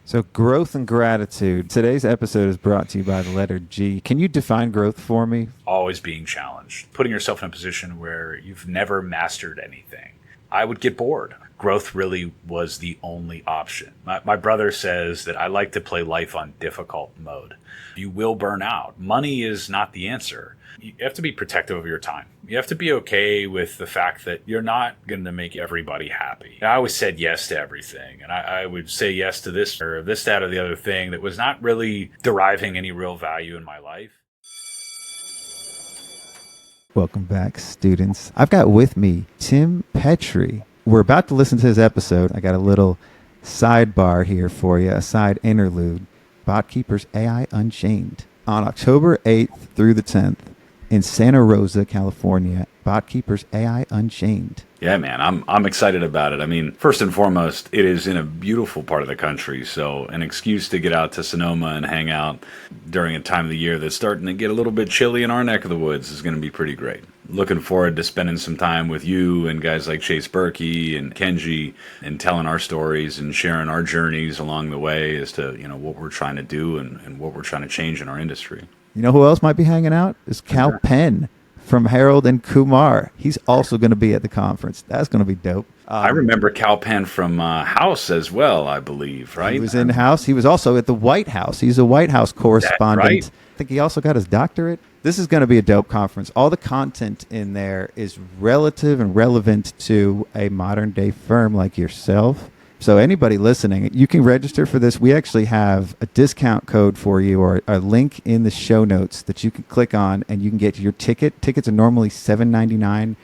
So growth and gratitude. Today's episode is brought to you by the letter G. Can you define growth for me? Always being challenged, putting yourself in a position where you've never mastered anything. I would get bored. Growth really was the only option. My brother says that I like to play life on difficult mode. You will burn out. Money is not the answer. You have to be protective of your time. You have to be okay with the fact that you're not going to make everybody happy. I always said yes to everything, and I would say yes to this or this, that, or the other thing that was not really deriving any real value in my life. Welcome back, students. I've got with me Tim Petrey. We're about to listen to his episode. I got a little sidebar here for you, a side interlude. Botkeeper's AI Unchained. On October 8th through the 10th in Santa Rosa, California, Botkeeper's AI Unchained. Yeah, man, I'm excited about it. I mean, first and foremost, it is in a beautiful part of the country, so an excuse to get out to Sonoma and hang out during a time of the year that's starting to get a little bit chilly in our neck of the woods is going to be pretty great. Looking forward to spending some time with you and guys like Birky and Kenji and telling our stories and sharing our journeys along the way as to, what we're trying to do and what we're trying to change in our industry. You know who else might be hanging out? Is Cal Penn from Harold and Kumar. He's also going to be at the conference. That's going to be dope. I remember Cal Penn from House as well, I believe, right? He was in House. He was also at the White House. He's a White House correspondent. Right? I think he also got his doctorate. This is going to be a dope conference. All the content in there is relative and relevant to a modern day firm like yourself. So anybody listening, you can register for this. We actually have a discount code for you or a link in the show notes that you can click on and you can get your ticket. Tickets are normally $7.99.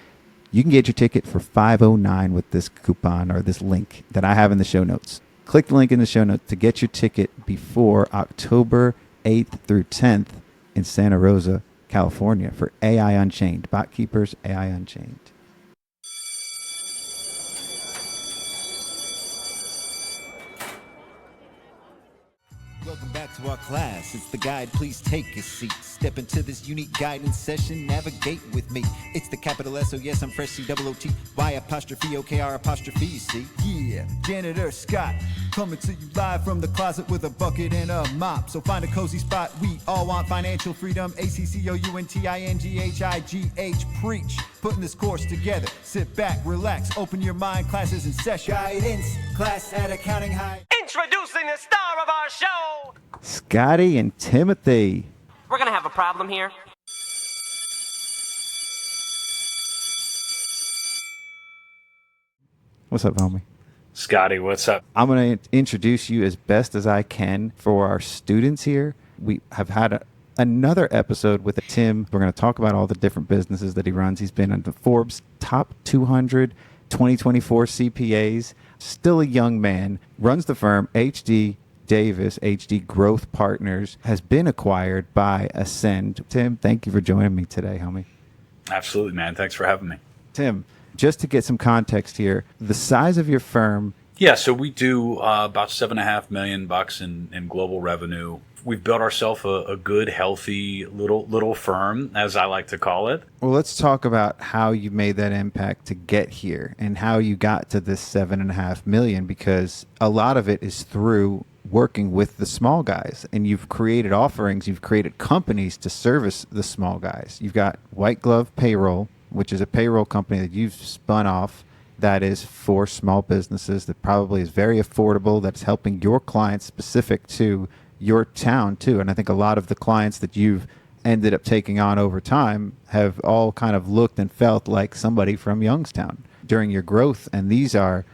You can get your ticket for $5.09 with this coupon or this link that I have in the show notes. Click the link in the show notes to get your ticket before October 8th through 10th in Santa Rosa, California for AI Unchained. Botkeepers AI Unchained. Welcome back to our class. It's the guide. Please take a seat. Step into this unique guidance session. Navigate with me. It's the capital S. Oh yes, I'm fresh. C-O-O-T. Y apostrophe O-K-R apostrophe. See? Yeah, janitor Scott coming to you live from the closet with a bucket and a mop. So find a cozy spot. We all want financial freedom. ACCOUNTINGHIGH. Preach. Putting this course together. Sit back, relax, open your mind. Classes in session. Guidance class at Accounting High. Introducing the star of our show, Scotty and Timothy. We're gonna have a problem here. What's up, homie? Scotty, what's up? I'm going to introduce you as best as I can for our students here. We have had another episode with Tim. We're going to talk about all the different businesses that he runs. He's been on the Forbes Top 200 2024 CPAs. Still a young man. Runs the firm HD Davis, HD Growth Partners, has been acquired by Ascend. Tim, thank you for joining me today, homie. Absolutely, man. Thanks for having me. Tim, just to get some context here, the size of your firm. Yeah, so we do about $7.5 million in global revenue. We've built ourselves a good, healthy little firm, as I like to call it. Well, let's talk about how you made that impact to get here and how you got to this $7.5 million, because a lot of it is through working with the small guys, and you've created offerings, you've created companies to service the small guys. You've got White Glove Payroll, which is a payroll company that you've spun off that is for small businesses, that probably is very affordable, that's helping your clients specific to your town too. And I think a lot of the clients that you've ended up taking on over time have all kind of looked and felt like somebody from Youngstown during your growth. And these are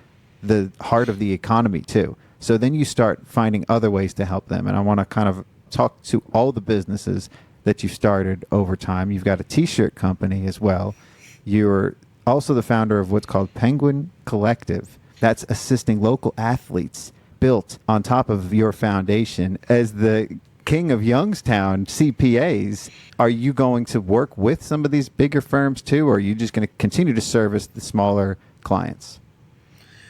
the heart of the economy too. So then you start finding other ways to help them. And I want to kind of talk to all the businesses that you started over time. You've got a t-shirt company as well. You're also the founder of what's called Penguin Collective. That's assisting local athletes, built on top of your foundation. As the king of Youngstown CPAs, are you going to work with some of these bigger firms too, or are you just going to continue to service the smaller clients?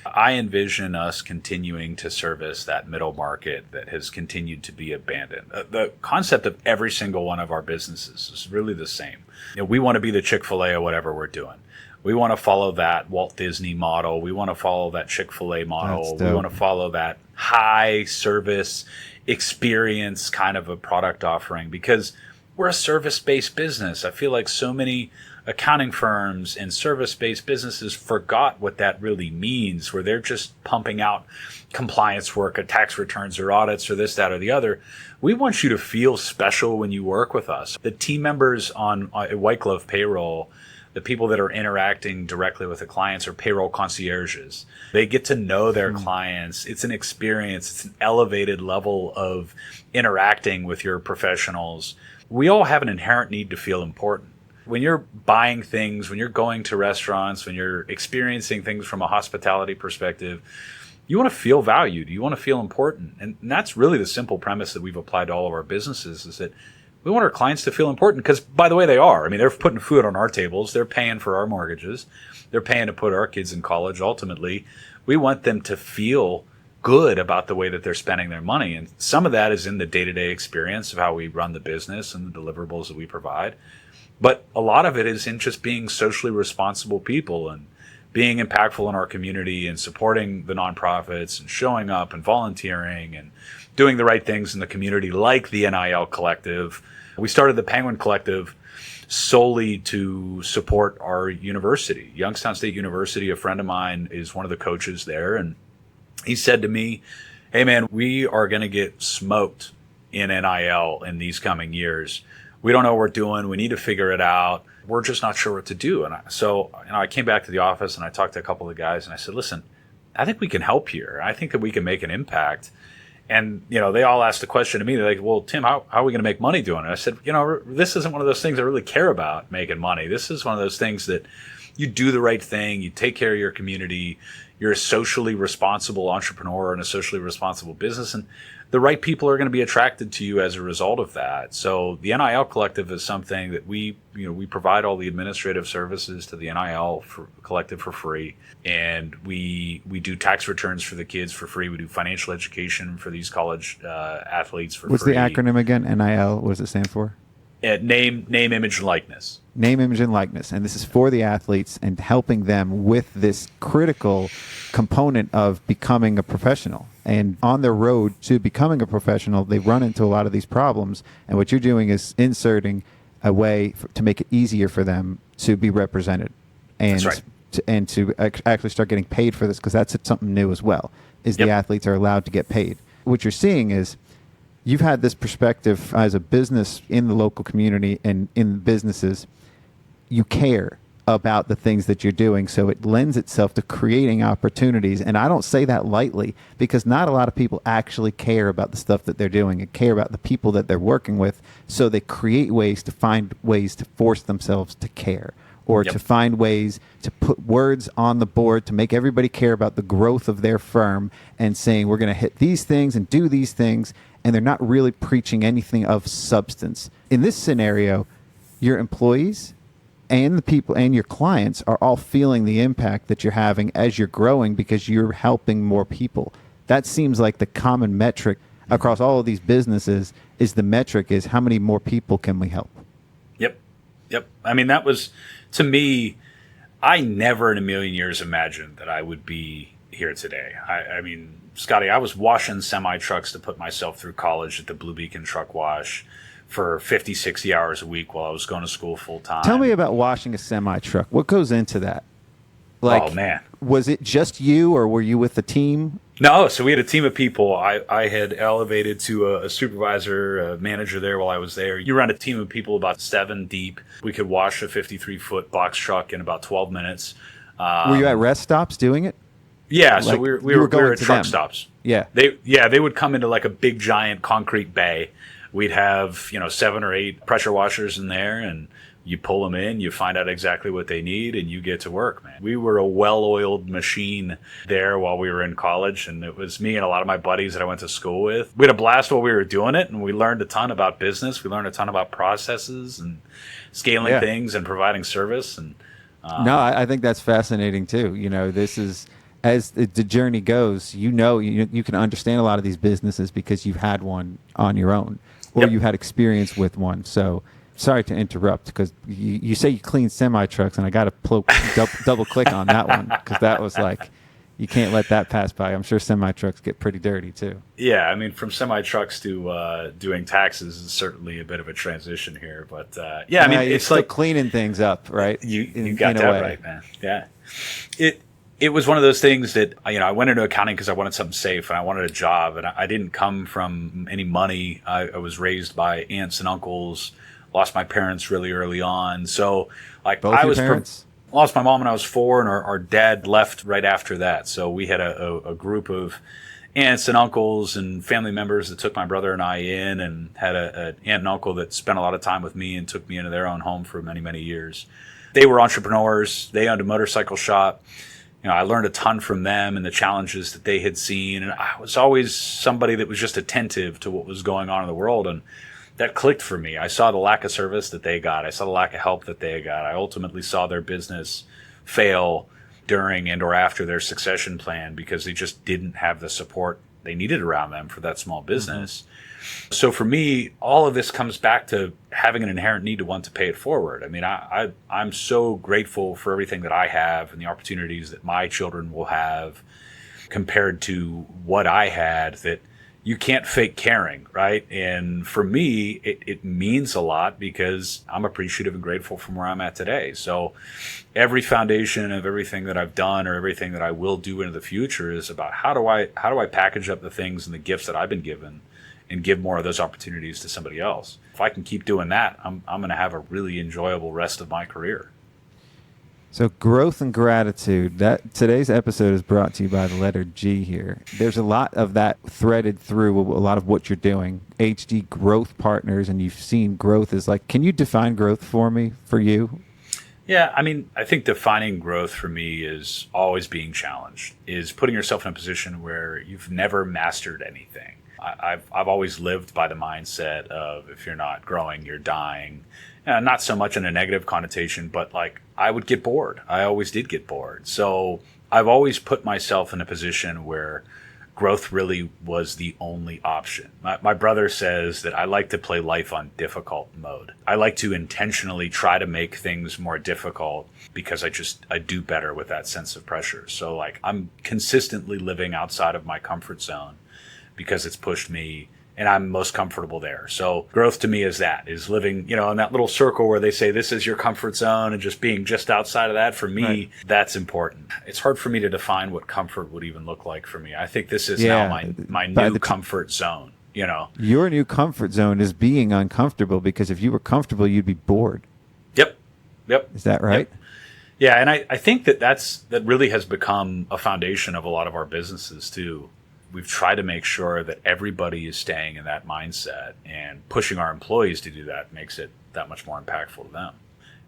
I envision us continuing to service that middle market that has continued to be abandoned. The concept of every single one of our businesses is really the same. We want to be the Chick-fil-A of whatever we're doing. We want to follow that Walt Disney model. We want to follow that Chick-fil-A model. We want to follow that high service experience kind of a product offering because we're a service-based business. I feel like so many accounting firms and service-based businesses forgot what that really means, where they're just pumping out compliance work or tax returns or audits or this, that, or the other. We want you to feel special when you work with us. The team members on White Glove Payroll, the people that are interacting directly with the clients, are payroll concierges. They get to know their clients. It's an experience. It's an elevated level of interacting with your professionals. We all have an inherent need to feel important. When you're buying things, when you're going to restaurants, when you're experiencing things from a hospitality perspective, you want to feel valued. You want to feel important. And that's really the simple premise that we've applied to all of our businesses, is that we want our clients to feel important because, by the way, they are. I mean, they're putting food on our tables. They're paying for our mortgages. They're paying to put our kids in college. Ultimately, we want them to feel good about the way that they're spending their money. And some of that is in the day-to-day experience of how we run the business and the deliverables that we provide. But a lot of it is in just being socially responsible people and being impactful in our community and supporting the nonprofits and showing up and volunteering and doing the right things in the community, like the NIL Collective. We started the Penguin Collective solely to support our university. Youngstown State University, a friend of mine, is one of the coaches there. And he said to me, hey, man, we are going to get smoked in NIL in these coming years. We don't know what we're doing. We need to figure it out. We're just not sure what to do. And so I came back to the office and I talked to a couple of guys and I said, listen, I think we can help here. I think that we can make an impact. And, they all asked the question to me. They're like, well, Tim, how are we going to make money doing it? I said, this isn't one of those things I really care about making money. This is one of those things that you do the right thing. You take care of your community. You're a socially responsible entrepreneur and a socially responsible business. And the right people are going to be attracted to you as a result of that. So the NIL Collective is something that we provide all the administrative services to the NIL Collective for free. And we do tax returns for the kids for free. We do financial education for these college athletes for free. What's the acronym again? NIL, what does it stand for? Name, image, and likeness. Name, image, and likeness. And this is for the athletes and helping them with this critical component of becoming a professional. And on their road to becoming a professional, they run into a lot of these problems. And what you're doing is inserting a way to make it easier for them to be represented. And that's right. To actually start getting paid for this, because that's something new as well, is the athletes are allowed to get paid. What you're seeing is you've had this perspective as a business in the local community and in businesses. You care about the things that you're doing, so it lends itself to creating opportunities. And I don't say that lightly, because not a lot of people actually care about the stuff that they're doing and care about the people that they're working with, so they create ways to find ways to force themselves to care, or to find ways to put words on the board to make everybody care about the growth of their firm and saying, we're going to hit these things and do these things. And they're not really preaching anything of substance. In this scenario, your employees and the people and your clients are all feeling the impact that you're having as you're growing, because you're helping more people. That seems like the common metric across all of these businesses is how many more people can we help? Yep. I mean, that was, to me, I never in a million years imagined that I would be here today. I mean, Scotty, I was washing semi-trucks to put myself through college at the Blue Beacon Truck Wash for 50, 60 hours a week while I was going to school full time. Tell me about washing a semi-truck. What goes into that? Oh, man. Was it just you, or were you with a team? No, so we had a team of people. I had elevated to a supervisor, a manager there while I was there. You run a team of people about 7 deep. We could wash a 53-foot box truck in about 12 minutes. Were you at rest stops doing it? Yeah, so we were at truck stops. Yeah. They would come into like a big giant concrete bay. We'd have, 7 or 8 pressure washers in there, and you pull them in, you find out exactly what they need, and you get to work, man. We were a well-oiled machine there while we were in college, and it was me and a lot of my buddies that I went to school with. We had a blast while we were doing it, and we learned a ton about business. We learned a ton about processes and scaling things and providing service. And no, I think that's fascinating too. This is, as the journey goes, you can understand a lot of these businesses because you've had one on your own, or you had experience with one. So sorry to interrupt, because you say you clean semi trucks, and I got to double click on that one, because that was like, you can't let that pass by. I'm sure semi trucks get pretty dirty too. Yeah, I mean, from semi trucks to doing taxes is certainly a bit of a transition here, but yeah, I mean, it's it's like cleaning things up, right? You got that right, man. Yeah, it was one of those things that I went into accounting because I wanted something safe and I wanted a job, and I didn't come from any money. I was raised by aunts and uncles. Lost my parents really early on, so like Both I your was. parents? Lost my mom when I was 4, and our dad left right after that. So we had a group of aunts and uncles and family members that took my brother and I in, and had an aunt and uncle that spent a lot of time with me and took me into their own home for many, many years. They were entrepreneurs. They owned a motorcycle shop. I learned a ton from them and the challenges that they had seen. And I was always somebody that was just attentive to what was going on in the world. And that clicked for me. I saw the lack of service that they got. I saw the lack of help that they got. I ultimately saw their business fail during and or after their succession plan because they just didn't have the support they needed around them for that small business. Mm-hmm. So for me, all of this comes back to having an inherent need to want to pay it forward. I mean, I'm so grateful for everything that I have and the opportunities that my children will have compared to what I had, that you can't fake caring, right? And for me, it means a lot because I'm appreciative and grateful from where I'm at today. So every foundation of everything that I've done or everything that I will do into the future is about how do I package up the things and the gifts that I've been given and give more of those opportunities to somebody else. If I can keep doing that, I'm going to have a really enjoyable rest of my career. So growth and gratitude. That today's episode is brought to you by the letter G here. There's a lot of that threaded through a lot of what you're doing. HD Growth Partners, and you've seen growth is like, can you define growth for me, for you? Yeah, I mean, I think defining growth for me is always being challenged, is putting yourself in a position where you've never mastered anything. I've always lived by the mindset of if you're not growing, you're dying. Not so much in a negative connotation, but like I would get bored. I always did get bored. So I've always put myself in a position where growth really was the only option. My brother says that I like to play life on difficult mode. I like to intentionally try to make things more difficult because I do better with that sense of pressure. So like I'm consistently living outside of my comfort zone because it's pushed me and I'm most comfortable there. So growth to me is living, in that little circle where they say this is your comfort zone, and just being just outside of that. For me, right. That's important. It's hard for me to define what comfort would even look like for me. I think this is now my new comfort zone, Your new comfort zone is being uncomfortable, because if you were comfortable, you'd be bored. Yep. Is that right? Yep. Yeah, and I think that really has become a foundation of a lot of our businesses too. We've tried to make sure that everybody is staying in that mindset, and pushing our employees to do that makes it that much more impactful to them.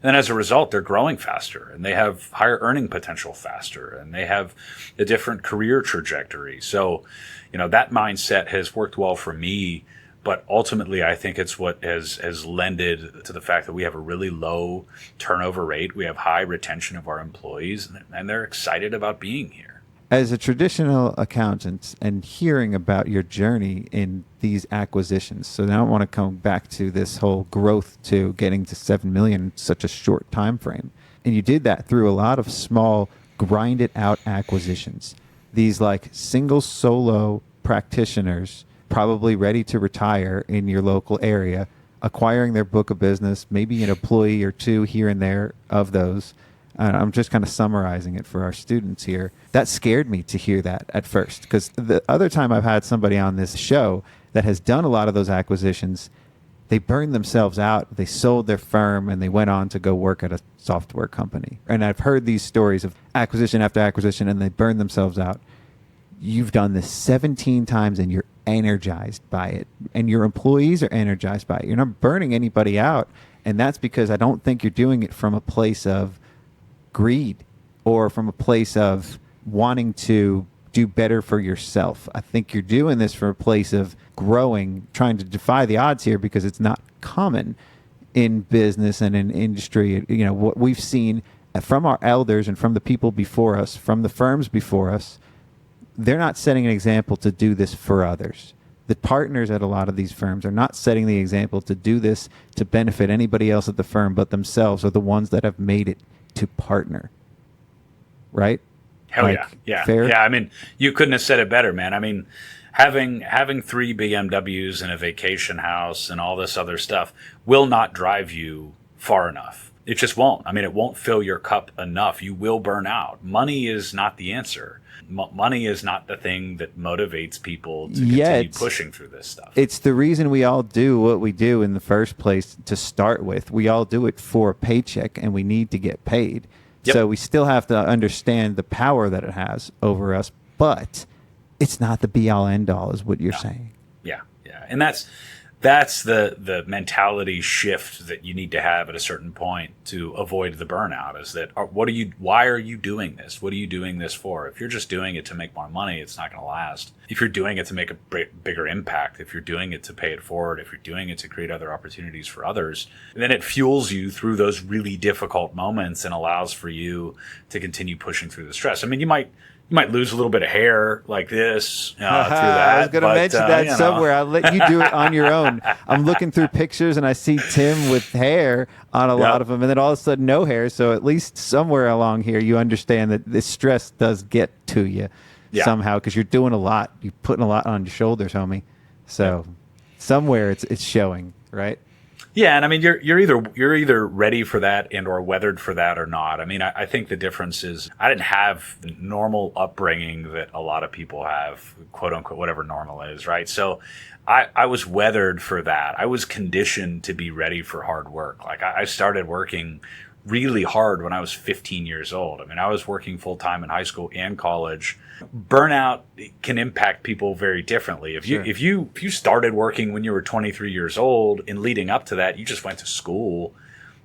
And then as a result, they're growing faster, and they have higher earning potential faster, and they have a different career trajectory. So, that mindset has worked well for me, but ultimately I think it's what has lended to the fact that we have a really low turnover rate. We have high retention of our employees, and they're excited about being here. As a traditional accountant and hearing about your journey in these acquisitions, so now I want to come back to this whole growth to getting to 7 million in such a short time frame. And you did that through a lot of small, grinded out acquisitions. These like single solo practitioners, probably ready to retire in your local area, acquiring their book of business, maybe an employee or two here and there of those. I'm just kind of summarizing it for our students here. That scared me to hear that at first, because the other time I've had somebody on this show that has done a lot of those acquisitions, they burned themselves out. They sold their firm and they went on to go work at a software company. And I've heard these stories of acquisition after acquisition, and they burned themselves out. You've done this 17 times and you're energized by it, and your employees are energized by it. You're not burning anybody out. And that's because I don't think you're doing it from a place of greed or from a place of wanting to do better for yourself. I think you're doing this from a place of growing, trying to defy the odds here, because it's not common in business and in industry. What we've seen from our elders and from the people before us, from the firms before us, they're not setting an example to do this for others. The partners at a lot of these firms are not setting the example to do this to benefit anybody else at the firm but themselves, are the ones that have made it to partner. Right? Hell like, yeah. Fair? Yeah, I mean, you couldn't have said it better, man. I mean, having 3 BMWs and a vacation house and all this other stuff will not drive you far enough. It just won't. I mean, it won't fill your cup enough. You will burn out. Money is not the answer. Money is not the thing that motivates people to continue pushing through this stuff. It's the reason we all do what we do in the first place to start with. We all do it for a paycheck, and we need to get paid. Yep. So we still have to understand the power that it has over us, but it's not the be-all, end-all is what you're saying. Yeah. And that's the mentality shift that you need to have at a certain point to avoid the burnout, is that why are you doing this? What are you doing this for? If you're just doing it to make more money, it's not going to last. If you're doing it to make a bigger impact, if you're doing it to pay it forward, if you're doing it to create other opportunities for others, then it fuels you through those really difficult moments and allows for you to continue pushing through the stress. I mean, you might lose a little bit of hair like this through that. I was going to mention that somewhere. I'll let you do it on your own. I'm looking through pictures and I see Tim with hair on a lot of them, and then all of a sudden no hair. So at least somewhere along here you understand that this stress does get to you somehow, because you're doing a lot. You're putting a lot on your shoulders, homie. So somewhere it's showing, right? Yeah, and I mean, you're either ready for that and or weathered for that or not. I mean, I think the difference is I didn't have the normal upbringing that a lot of people have, quote unquote, whatever normal is, right? So I was weathered for that. I was conditioned to be ready for hard work. Like I started working really hard when I was 15 years old. I mean, I was working full time in high school and college. Burnout can impact people very differently. If you started working when you were 23 years old and leading up to that, you just went to school,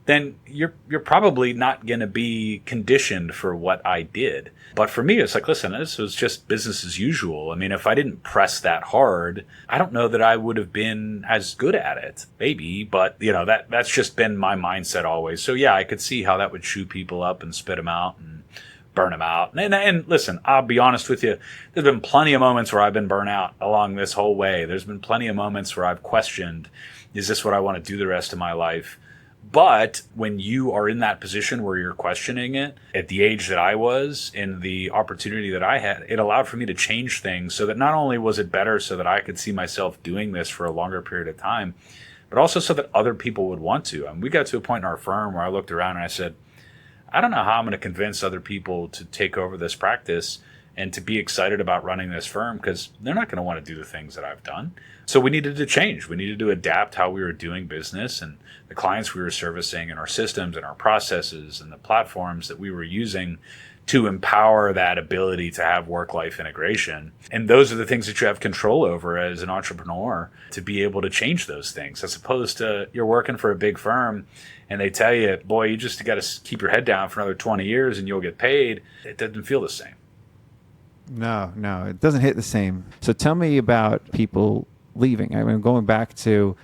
then you're probably not going to be conditioned for what I did. But for me, it's like, listen, this was just business as usual. I mean, if I didn't press that hard, I don't know that I would have been as good at it, maybe. But, that's just been my mindset always. So, yeah, I could see how that would chew people up and spit them out and burn them out. And listen, I'll be honest with you. There's been plenty of moments where I've been burnt out along this whole way. There's been plenty of moments where I've questioned, is this what I want to do the rest of my life? But when you are in that position where you're questioning it at the age that I was and the opportunity that I had, it allowed for me to change things so that not only was it better so that I could see myself doing this for a longer period of time, but also so that other people would want to. And we got to a point in our firm where I looked around and I said, I don't know how I'm going to convince other people to take over this practice and to be excited about running this firm, because they're not going to want to do the things that I've done. So we needed to change. We needed to adapt how we were doing business and the clients we were servicing and our systems and our processes and the platforms that we were using to empower that ability to have work-life integration. And those are the things that you have control over as an entrepreneur, to be able to change those things, as opposed to you're working for a big firm and they tell you, boy, you just got to keep your head down for another 20 years and you'll get paid. It doesn't feel the same. No, it doesn't hit the same. So tell me about people leaving. I mean, going back to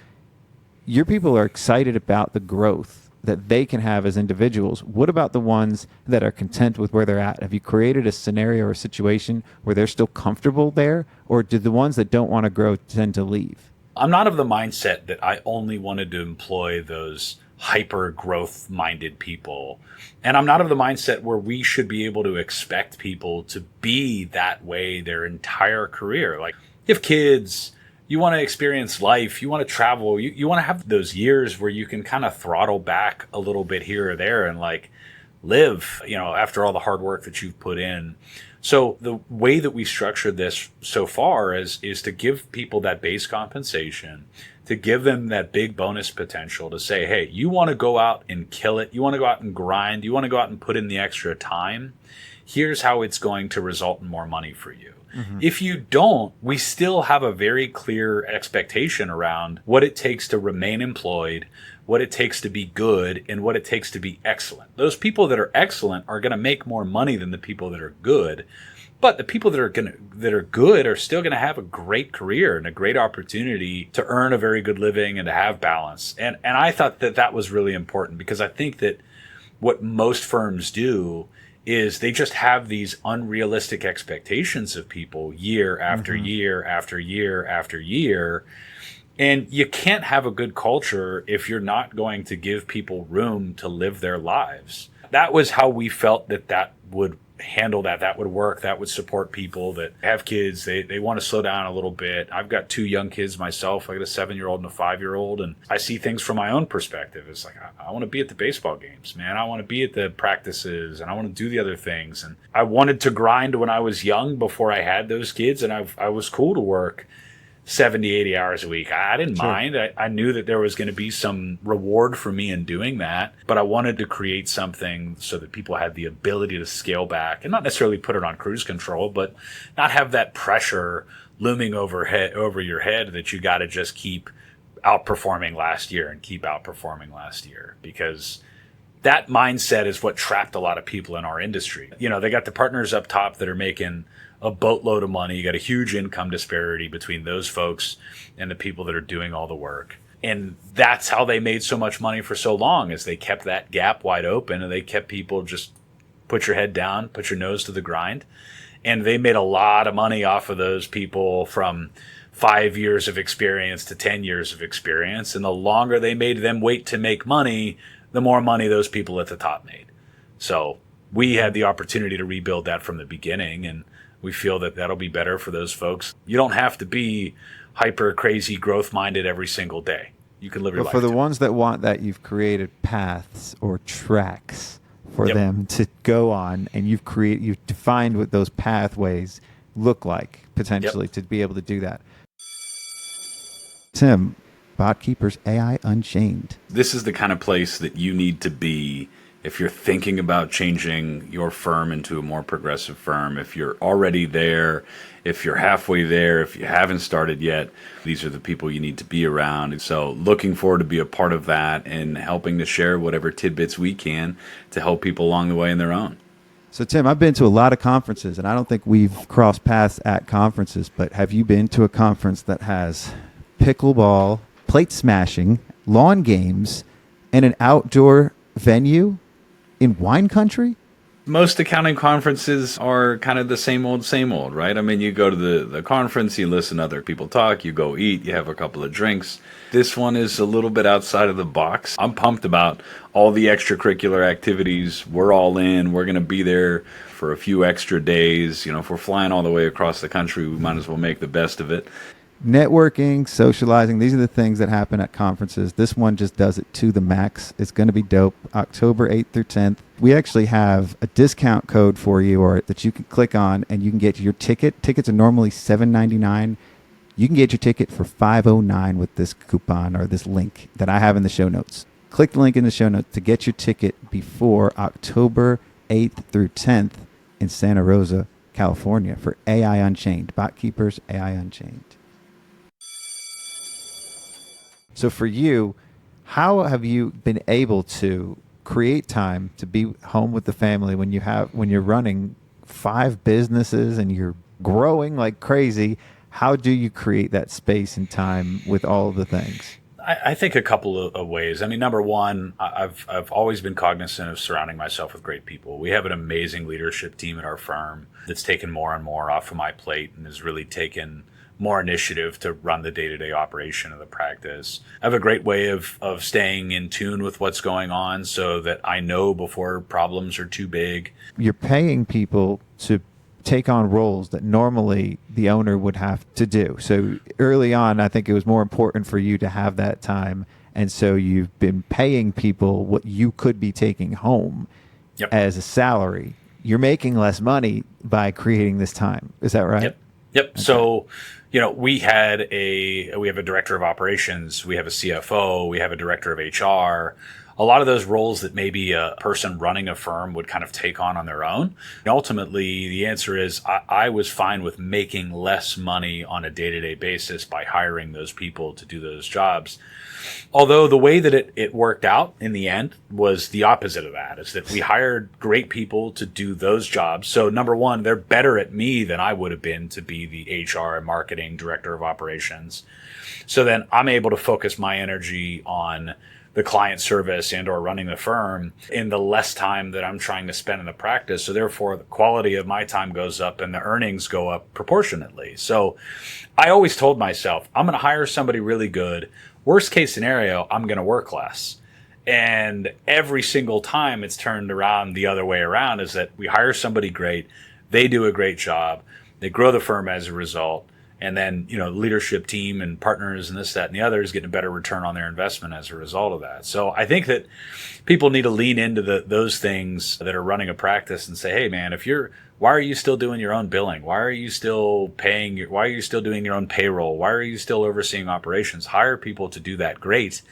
your people are excited about the growth that they can have as individuals. What about the ones that are content with where they're at? Have you created a scenario or a situation where they're still comfortable there? Or do the ones that don't want to grow tend to leave? I'm not of the mindset that I only wanted to employ those hyper growth minded people. And I'm not of the mindset where we should be able to expect people to be that way their entire career. Like, you have kids, you want to experience life, you want to travel, you want to have those years where you can kind of throttle back a little bit here or there and like live, after all the hard work that you've put in. So the way that we structured this so far is to give people that base compensation, to give them that big bonus potential, to say, hey, you want to go out and kill it, you want to go out and grind, you want to go out and put in the extra time, here's how it's going to result in more money for you. Mm-hmm. If you don't, we still have a very clear expectation around what it takes to remain employed, what it takes to be good, and what it takes to be excellent. Those people that are excellent are going to make more money than the people that are good. But the people that are good are still going to have a great career and a great opportunity to earn a very good living and to have balance. And I thought that was really important, because I think that what most firms do is they just have these unrealistic expectations of people year after year after year after year. And you can't have a good culture if you're not going to give people room to live their lives. That was how we felt that would handle that would work, that would support people that have kids. They want to slow down a little bit. I've got 2 young kids myself. I got a 7-year-old and a 5-year-old, and I see things from my own perspective. It's like, I want to be at the baseball games, man. I want to be at the practices, and I want to do the other things. And I wanted to grind when I was young before I had those kids, and I was cool to work 70, 80 hours a week. I didn't mind. I knew that there was going to be some reward for me in doing that, but I wanted to create something so that people had the ability to scale back and not necessarily put it on cruise control, but not have that pressure looming over your head that you got to just keep outperforming last year and keep outperforming last year, because that mindset is what trapped a lot of people in our industry. You know, they got the partners up top that are making a boatload of money. You got a huge income disparity between those folks and the people that are doing all the work. And that's how they made so much money for so long, is they kept that gap wide open, and they kept people just put your head down, put your nose to the grind. And they made a lot of money off of those people from 5 years of experience to 10 years of experience. And the longer they made them wait to make money, the more money those people at the top made. So we had the opportunity to rebuild that from the beginning, and we feel that that'll be better for those folks. You don't have to be hyper crazy growth minded every single day. You can live your life. For the ones that want that, you've created paths or tracks for them to go on, and you've defined what those pathways look like potentially to be able to do that. Tim, Botkeeper's AI Unchained. This is the kind of place that you need to be if you're thinking about changing your firm into a more progressive firm. If you're already there, if you're halfway there, if you haven't started yet, these are the people you need to be around. And so looking forward to be a part of that and helping to share whatever tidbits we can to help people along the way in their own. So, Tim, I've been to a lot of conferences, and I don't think we've crossed paths at conferences, but have you been to a conference that has pickleball, plate smashing, lawn games, and an outdoor venue in wine country? Most accounting conferences are kind of the same old, right? I mean, you go to the conference, you listen to other people talk, you go eat, you have a couple of drinks. This one is a little bit outside of the box. I'm pumped about all the extracurricular activities. We're all in. We're going to be there for a few extra days. You know, if we're flying all the way across the country, we might as well make the best of it. Networking, socializing, these are the things that happen at conferences. This one just does it to the max. It's going to be dope. October 8th through 10th. We actually have a discount code for you, or that you can click on, and you can get your ticket. Tickets are normally $7.99. You can get your ticket for $5.09 with this coupon or this link that I have in the show notes. Click the link in the show notes to get your ticket before October 8th through 10th in Santa Rosa, California for AI Unchained. Botkeeper's AI Unchained. So for you, how have you been able to create time to be home with the family when you're running 5 businesses and you're growing like crazy? How do you create that space and time with all of the things? I think a couple of ways. I mean, number one, I've always been cognizant of surrounding myself with great people. We have an amazing leadership team at our firm that's taken more and more off of my plate and has really taken more initiative to run the day-to-day operation of the practice. I have a great way of staying in tune with what's going on so that I know before problems are too big. You're paying people to take on roles that normally the owner would have to do. So early on, I think it was more important for you to have that time. And so you've been paying people what you could be taking home as a salary. You're making less money by creating this time. Is that right? Yep. Okay. So, you know, we have a director of operations, we have a CFO, we have a director of HR. A lot of those roles that maybe a person running a firm would kind of take on their own. And ultimately, the answer is I was fine with making less money on a day-to-day basis by hiring those people to do those jobs. Although the way that it worked out in the end was the opposite of that, is that we hired great people to do those jobs. So number one, they're better at me than I would have been to be the HR and marketing director of operations. So then I'm able to focus my energy on the client service and or running the firm in the less time that I'm trying to spend in the practice. So therefore the quality of my time goes up and the earnings go up proportionately. So I always told myself, I'm going to hire somebody really good. Worst case scenario, I'm going to work less. And every single time it's turned around the other way around, is that we hire somebody great. They do a great job. They grow the firm as a result. And then, leadership team and partners and this, that, and the other is getting a better return on their investment as a result of that. So I think that people need to lean into those things that are running a practice and say, hey, man, why are you still doing your own billing? Why are you still why are you still doing your own payroll? Why are you still overseeing operations? Hire people to do that great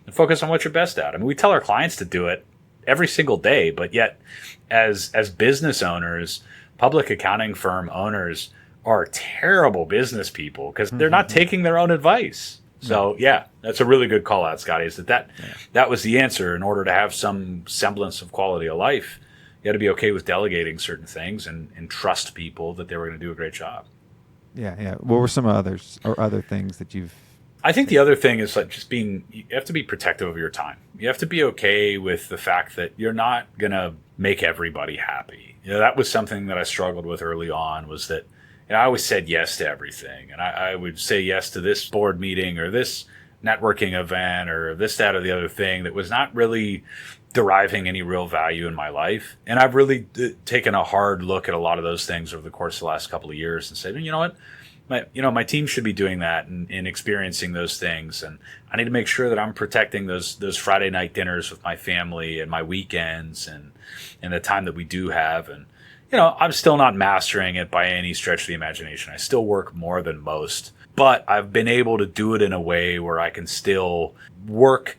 and focus on what you're best at. I mean, we tell our clients to do it every single day, but yet as business owners, public accounting firm owners, are terrible business people because they're not taking their own advice. So yeah, that's a really good call out, Scotty, is that was the answer. In order to have some semblance of quality of life, you got to be okay with delegating certain things and trust people that they were going to do a great job. Yeah. What were some other things that you've... I think the other thing is like you have to be protective of your time. You have to be okay with the fact that you're not going to make everybody happy. That was something that I struggled with early on, was that I always said yes to everything. And I would say yes to this board meeting or this networking event or this, that, or the other thing that was not really deriving any real value in my life. And I've really taken a hard look at a lot of those things over the course of the last couple of years and said, you know what? My team should be doing that and experiencing those things. And I need to make sure that I'm protecting those Friday night dinners with my family and my weekends and the time that we do have. And I'm still not mastering it by any stretch of the imagination. I still work more than most, but I've been able to do it in a way where I can still work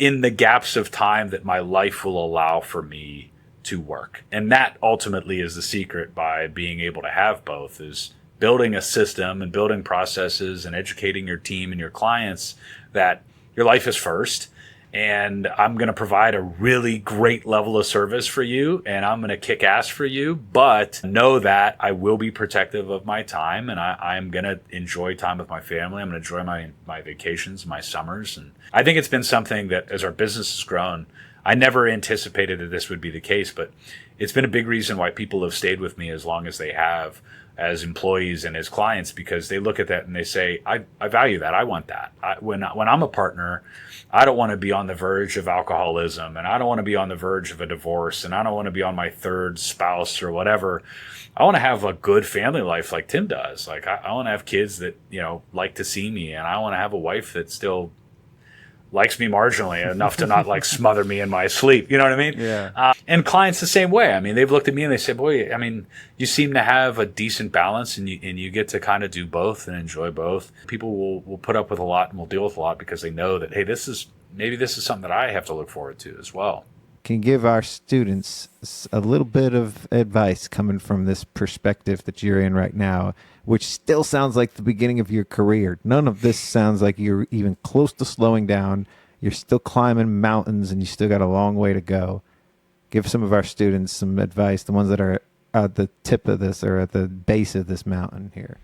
in the gaps of time that my life will allow for me to work. And that ultimately is the secret by being able to have both, is building a system and building processes and educating your team and your clients that your life is first. And I'm going to provide a really great level of service for you, and I'm going to kick ass for you, but know that I will be protective of my time, and I'm going to enjoy time with my family. I'm going to enjoy my vacations, my summers. And I think it's been something that as our business has grown, I never anticipated that this would be the case, but it's been a big reason why people have stayed with me as long as they have as employees and as clients, because they look at that and they say, I value that. I want that. When I'm a partner, I don't want to be on the verge of alcoholism, and I don't want to be on the verge of a divorce, and I don't want to be on my third spouse or whatever. I want to have a good family life like Tim does. Like I want to have kids that, like to see me, and I want to have a wife that still likes me marginally enough to not like smother me in my sleep. You know what I mean? Yeah. And clients the same way. I mean, they've looked at me and they say, boy, I mean, you seem to have a decent balance and you get to kind of do both and enjoy both. People will put up with a lot and will deal with a lot because they know that, hey, this is something that I have to look forward to as well. Can give our students a little bit of advice coming from this perspective that you're in right now, which still sounds like the beginning of your career. None of this sounds like you're even close to slowing down. You're still climbing mountains and you still got a long way to go. Give some of our students some advice, the ones that are at the tip of this or at the base of this mountain here.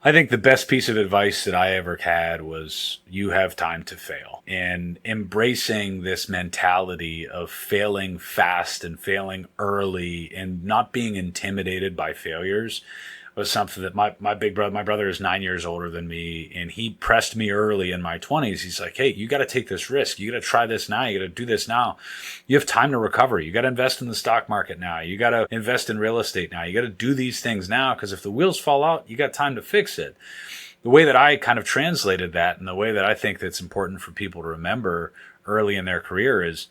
I think the best piece of advice that I ever had was you have time to fail. And embracing this mentality of failing fast and failing early and not being intimidated by failures was something that my big brother, my brother is 9 years older than me, and he pressed me early in my 20s. He's like, hey, you got to take this risk. You got to try this now. You got to do this now. You have time to recover. You got to invest in the stock market now. You got to invest in real estate now. You got to do these things now, because if the wheels fall out, you got time to fix it. The way that I kind of translated that, and the way that I think that's important for people to remember early in their career, is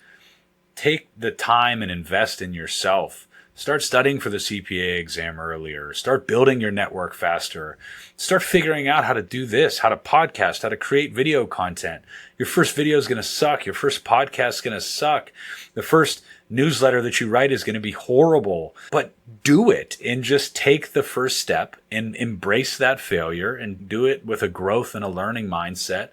take the time and invest in yourself. Start studying for the CPA exam earlier. Start building your network faster. Start figuring out how to do this, how to podcast, how to create video content. Your first video is going to suck. Your first podcast is going to suck. The first newsletter that you write is going to be horrible. But do it and just take the first step and embrace that failure and do it with a growth and a learning mindset.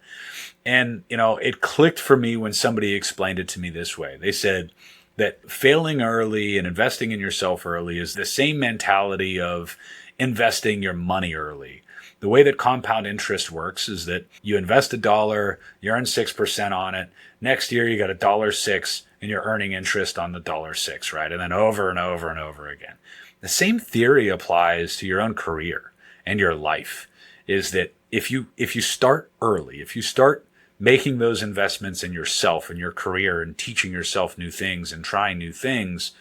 And, it clicked for me when somebody explained it to me this way. They said that failing early and investing in yourself early is the same mentality of investing your money early. The way that compound interest works is that you invest $1, you earn 6% on it. Next year, you got $1.06 and you're earning interest on the $1.06, right? And then over and over and over again. The same theory applies to your own career and your life, is that if you start early, if you start making those investments in yourself and your career and teaching yourself new things and trying new things,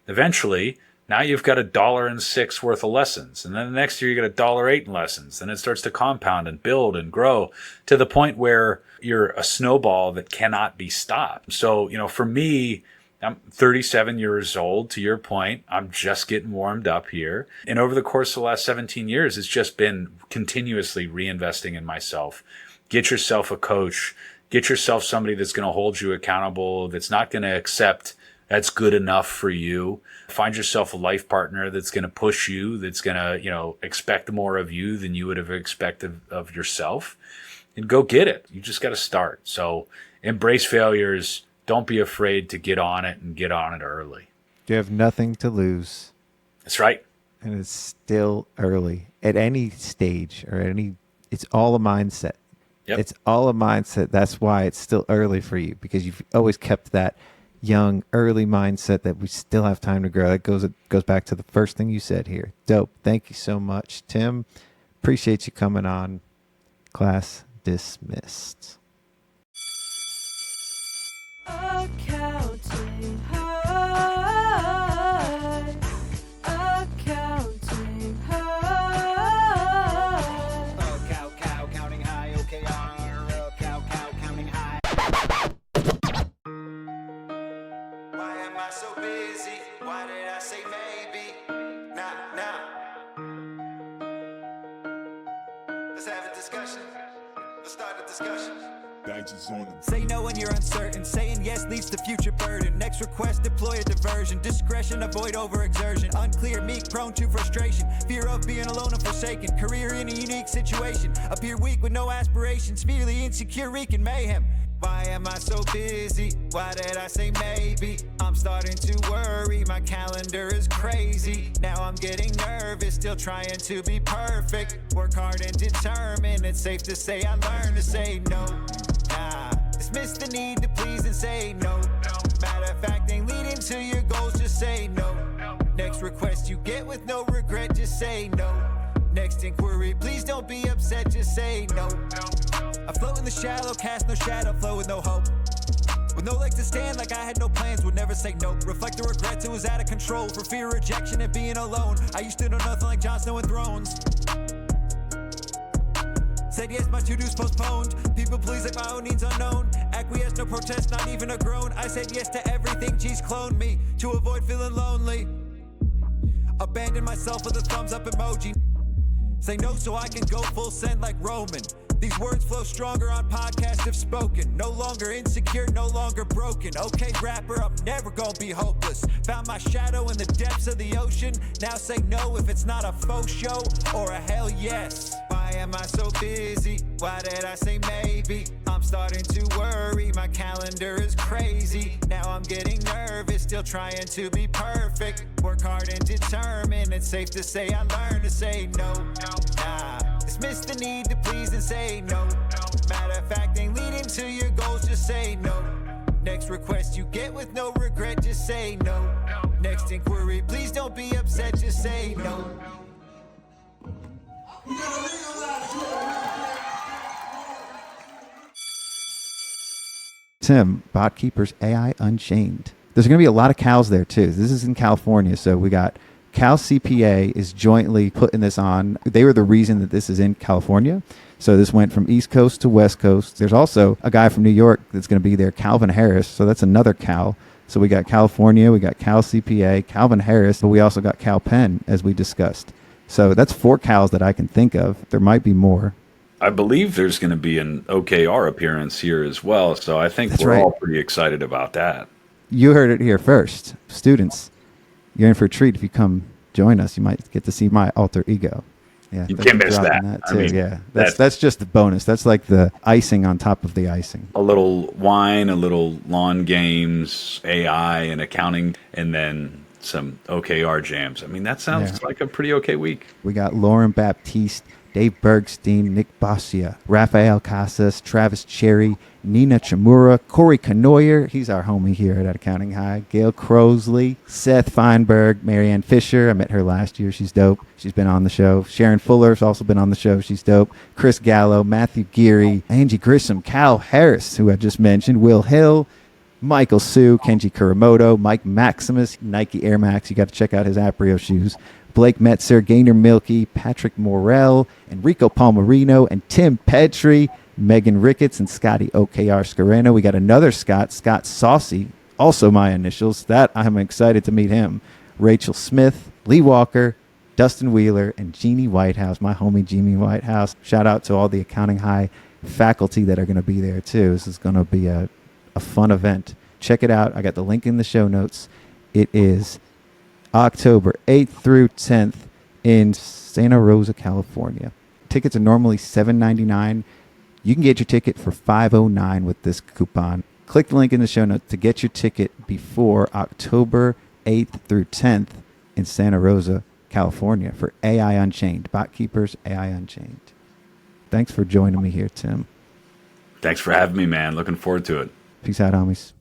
eventually now you've got $1.06 worth of lessons. And then the next year you get $1.08 in lessons. And it starts to compound and build and grow to the point where you're a snowball that cannot be stopped. So, for me, I'm 37 years old. To your point, I'm just getting warmed up here. And over the course of the last 17 years, it's just been continuously reinvesting in myself. Get yourself a coach. Get yourself somebody that's going to hold you accountable, that's not going to accept that's good enough for you. Find yourself a life partner that's going to push you, that's going to, expect more of you than you would have expected of yourself, and go get it. You just got to start. So embrace failures. Don't be afraid to get on it and get on it early. You have nothing to lose. That's right. And it's still early at any stage or it's all a mindset. Yep. It's all a mindset. That's why it's still early for you, because you've always kept that young, early mindset that we still have time to grow. That goes back to the first thing you said here. Dope. Thank you so much, Tim. Appreciate you coming on. Class dismissed. Accounting high. Accounting high. Counting high, OKR, counting high. Why am I so busy? Why did I say maybe? Nah. Let's have a discussion. Let's start a discussion. Say no when you're uncertain. Saying yes leads to future burden. Next request, deploy a diversion. Discretion, avoid overexertion. Unclear, meek, prone to frustration. Fear of being alone and forsaken. Career in a unique situation. Appear weak with no aspirations. Fearly insecure, wreaking mayhem. Why am I so busy? Why did I say maybe? I'm starting to worry, my calendar is crazy. Now I'm getting nervous, still trying to be perfect. Work hard and determined, it's safe to say I learned to say no. Dismiss the need to please and say no. Matter of fact, ain't leading to your goals, just say no. Next request you get with no regret, just say no. Next inquiry, please don't be upset, just say no. I float in the shallow, cast no shadow, flow with no hope. With no leg to stand, like I had no plans, would never say no. Reflect the regrets, it was out of control. For fear of rejection and being alone, I used to know nothing like Jon Snow and Thrones. Said yes, my to-dos postponed. People please like my own needs unknown. Acquiesce, no protest, not even a groan. I said yes to everything, geez, clone me to avoid feeling lonely. Abandon myself with a thumbs up emoji. Say no so I can go full send like Roman. These words flow stronger on podcast if spoken. No longer insecure, no longer broken. Okay, rapper, I'm never gonna be hopeless. Found my shadow in the depths of the ocean. Now say no if it's not a faux show or a hell yes. Why am I so busy? Why did I say maybe? I'm starting to worry, my calendar is crazy. Now I'm getting nervous, still trying to be perfect. Work hard and determined, it's safe to say I learned to say no. Dismiss the need to please and say no. Matter of fact, ain't leading to your goals, just say no. Next request you get with no regret, just say no. Next inquiry, please don't be upset, just say no. Tim, Botkeeper's AI Unchained. There's going to be a lot of cows there too. This is in California, so we got Cal CPA is jointly putting this on. They were the reason that this is in California. So this went from East Coast to West Coast. There's also a guy from New York that's going to be there, Calvin Harris. So that's another Cal. So we got California, we got Cal CPA, Calvin Harris, but we also got Cal Penn, as we discussed. So that's 4 Cals that I can think of. There might be more. I believe there's going to be an OKR appearance here as well. So I think That's we're right. all pretty excited about that. You heard it here first. Students, you're in for a treat. If you come join us, you might get to see my alter ego. Yeah, You can't miss dropping that. too. I mean, yeah, that's just the bonus. That's like the icing on top of the icing. A little wine, a little lawn games, AI and accounting, and then some OKR jams. I mean, that sounds like a pretty okay week. We got Lauren Baptiste, Dave Bergstein, Nick Boscia, Rafael Casas, Travis Cherry, Nina Chmura, Korey Cournoyer, he's our homie here at Accounting High, Gale Crosley, Seth Feinberg, Marianne Fisher, I met her last year, she's dope, she's been on the show, Sharrin Fuller's also been on the show, she's dope, Chris Gallo, Matthew Geary, Angie Grissom, Cal Harris, who I just mentioned, Will Hill, Michael Sue, Kenji Kuramoto, Mike Maximus, Nike Air Max, you got to check out his APRIO shoes, Blake Meilke, Gaynor Meilke, Patrick Morrell, Enrico Palmerino, and Tim Petrey, Megan Ricketts, and Scotty OKR Scareno. We got another Scott Saucy, also my initials. That I'm excited to meet him. Rachel Smith, Lee Walker, Dustin Wheeler, and Jeannie Whitehouse, my homie Jeannie Whitehouse. Shout out to all the Accounting High faculty that are going to be there too. This is going to be a fun event. Check it out. I got the link in the show notes. It is October 8th through 10th in Santa Rosa, California. Tickets are normally $7.99. You can get your ticket for $5.09 with this coupon. Click the link in the show notes to get your ticket before October 8th through 10th in Santa Rosa, California for AI Unchained. Botkeepers, AI Unchained. Thanks for joining me here, Tim. Thanks for having me, man. Looking forward to it. Peace out, homies.